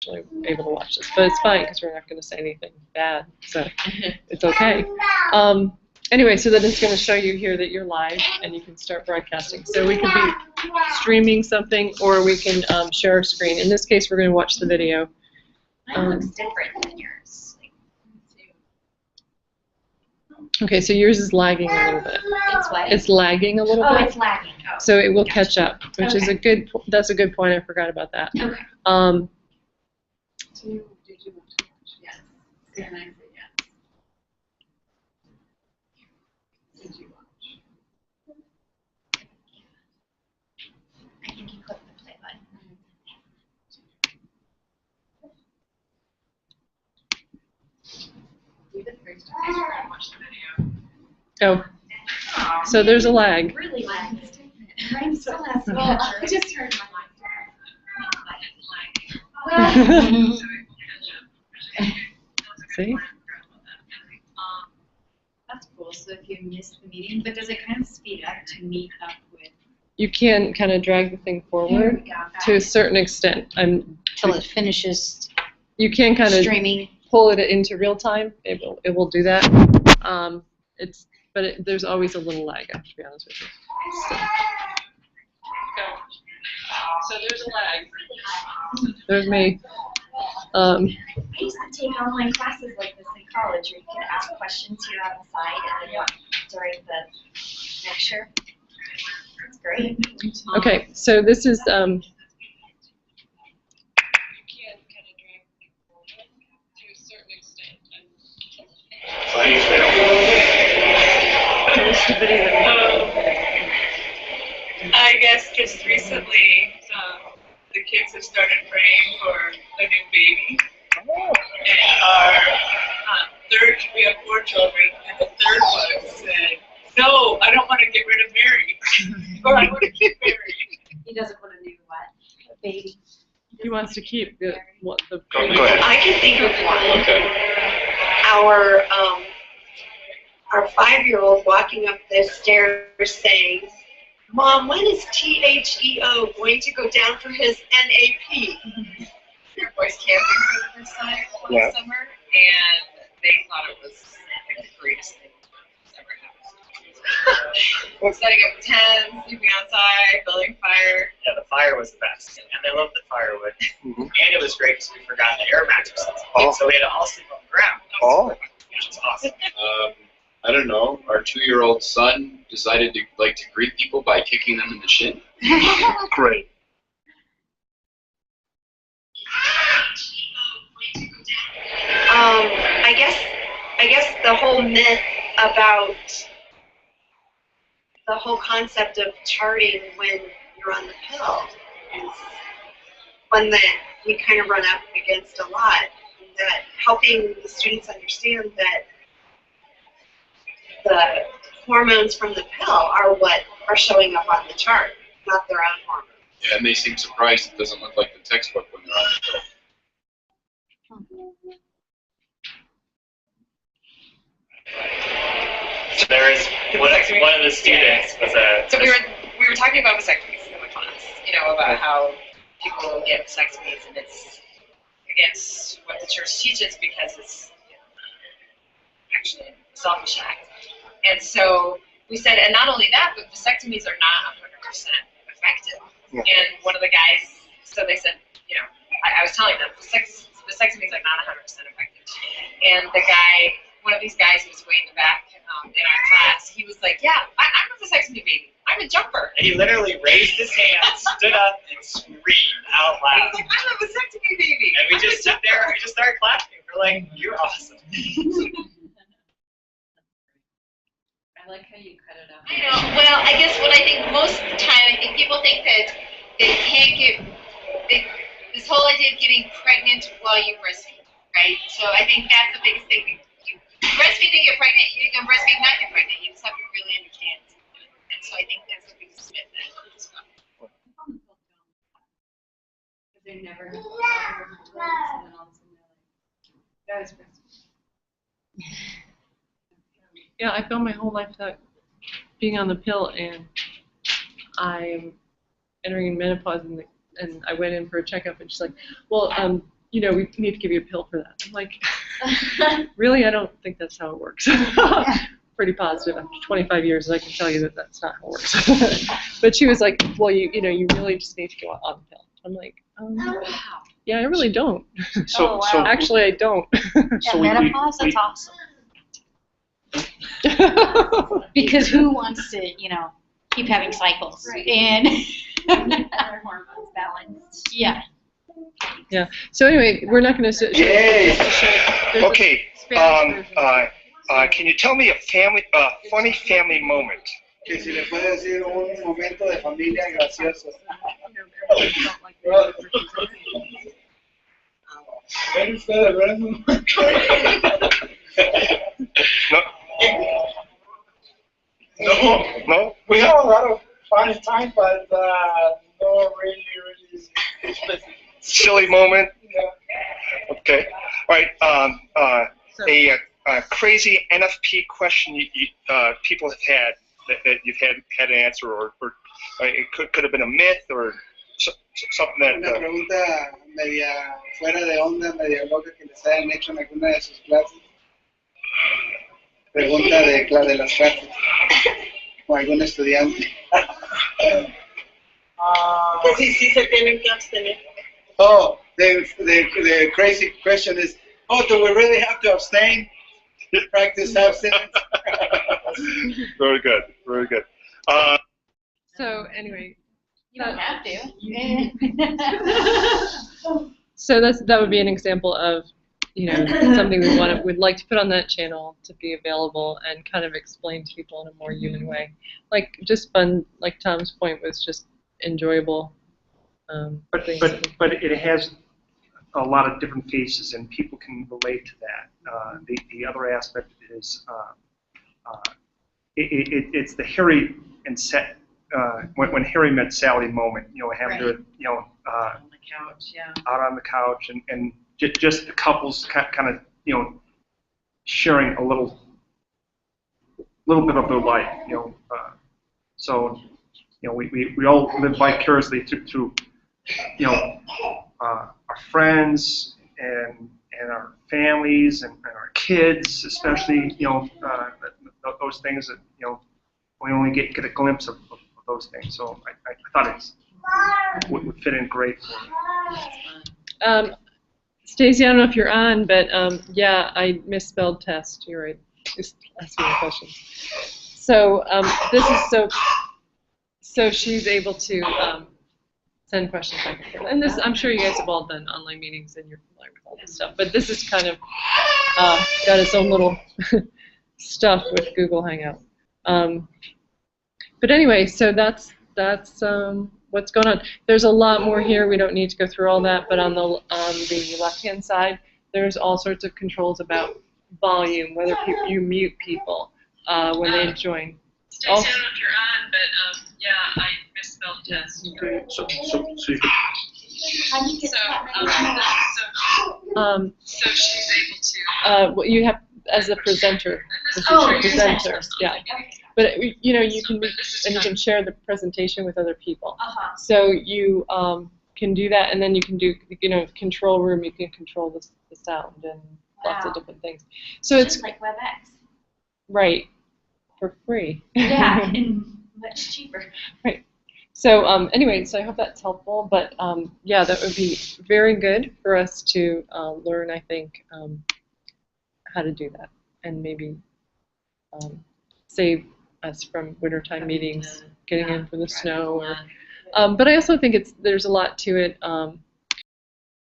unfortunately able to watch this, but it's fine because we're not going to say anything bad, so it's okay. Anyway, so then it's going to show you here that you're live and you can start broadcasting. So we could be streaming something, or we can share our screen. In this case, we're going to watch the video. Mine looks different than yours. Okay, so yours is lagging a little bit. It's what? It's lagging a little bit. Oh, it's lagging. Oh. So it will catch up, which is a good. That's a good point. I forgot about that. Okay. So did you want to watch? Yes. And I said yes. Did you watch? I think you clicked the play button. Even first time I watched the video. Oh, so there's a lag. Really lagged. Mine still has Well, I just heard my See? That's cool. So if you missed the meeting, but does it kind of speed up to meet up with? You can kind of drag the thing forward to a certain extent. Until it finishes You can kind of streaming. pull it into real time. It will do that. There's always a little lag, I have to be honest with you. So there's a lag. There's me. I used to take online classes like this in college, where you could ask questions here on the side and then during the lecture. It's great. Okay, so this is I guess just recently, the kids have started praying for a new baby. And our we have 4 children, and the third one said, "No, I don't want to get rid of Mary." Or I want to keep Mary. He doesn't want to do what? Baby. he wants to keep the Go ahead. I can think of one. Okay. Our 5-year-old walking up the stairs saying, "Mom, when is THEO going to go down for his NAP?" Your boys camping for the first time last summer, and they thought it was like the greatest thing that's ever happened. Setting up tents, sleeping outside, building fire. Yeah, the fire was the best, and they loved the firewood. And it was great because we forgot the air mattresses, so we had to all sleep on the ground. Which was awesome. I don't know. Our 2-year-old son decided to like to greet people by kicking them in the shin. Great. I guess the whole myth about the whole concept of charting when you're on the pill is one that we kind of run up against a lot. That helping the students understand that the hormones from the pill are what are showing up on the chart, not their own hormones. Yeah, and they seem surprised it doesn't look like the textbook when they're on the pill. So there is one of the students was a. So we were talking about vasectomies in the class, about how people get vasectomies, and it's against what the church teaches because it's actually a selfish act. And so we said, and not only that, but vasectomies are not 100% effective. Yeah. And one of the guys, so they said, I was telling them, vasectomies are not 100% effective. And the guy, one of these guys who was way in the back in our class, he was like, yeah, I'm a vasectomy baby. I'm a jumper. And he literally raised his hand, stood up, and screamed out loud. He was like, I'm a vasectomy baby. And we just stood there and we just started clapping. We're like, you're awesome. I like how you cut it up. I know. Well, I guess what I think most of the time, I think people think that they can't get this whole idea of getting pregnant while you breastfeed, right? So I think that's the biggest thing. You breastfeed and get pregnant. You can breastfeed and not get pregnant. You just have to really understand. And so I think that's the biggest myth that is about. They never have and then all of a sudden they're like, that was breastfeeding. Yeah, I found my whole life that being on the pill, and I'm entering menopause, and I went in for a checkup, and she's like, well, you know, we need to give you a pill for that. I'm like, really? I don't think that's how it works. Pretty positive. After 25 years, I can tell you that that's not how it works. But she was like, well, you know, you really just need to go on the pill. I'm like, yeah, I really don't. So, Actually, I don't. Yeah, menopause, that's awesome. Because who wants to, you know, keep having cycles? Right. And Our hormones balanced. yeah. Yeah. So anyway, we're not going to. Yay! Okay. Spanish version. Can you tell me a funny family moment? Que si le puede decir un momento de familia gracioso. ¿Ven ustedes, No. No? We have a lot of fun time, but no really Silly moment? Yeah. Okay. All right. A crazy NFP question people have had that you've had to answer, or it could have been a myth or something that. Una pregunta media fuera de onda, media loca que les hayan hecho en alguna de sus clases. Pregunta de las clases. O algún estudiante. Que sí se tienen que abstener. Oh, the crazy question is, do we really have to abstain? Practice abstinence? Very good. Very good. So anyway. You don't have to. So that would be an example of, you know, something we'd like to put on that channel to be available and kind of explain to people in a more human way. Like just fun, like Tom's point was just enjoyable. But it has a lot of different faces, and people can relate to that. The other aspect is it's the Harry and when Harry met Sally moment. You know, having to On the couch, yeah. out on the couch and just the couples kind of sharing a little bit of their life. So we all live vicariously through our friends and our families and our kids, especially those things that we only get a glimpse of those things. So I thought it would fit in great for me. Stacey, I don't know if you're on, but yeah, I misspelled test. You're right. Just asking me questions. So this is so she's able to send questions back and forth. And this, I'm sure you guys have all done online meetings and you're familiar with all this stuff. But this is kind of got its own little stuff with Google Hangout. But anyway, so that's what's going on. There's a lot more here. We don't need to go through all that. But on the left-hand side, there's all sorts of controls about volume, whether you mute people when they join. Stacey, I don't know if you're on, but yeah, I misspelled test. So you could. How do you get that? So she's able to. Well, you have as a presenter. Presenter. Yeah. But you can and you can share the presentation with other people. So you can do that, and then you can do control room. You can control the sound and lots of different things. So it's like WebEx. Right. For free. Yeah, and much cheaper. Right. So anyway, so I hope that's helpful. But yeah, that would be very good for us to learn, I think, how to do that, and maybe save us from wintertime meetings, getting in for the snow. Or, but I also think there's a lot to it.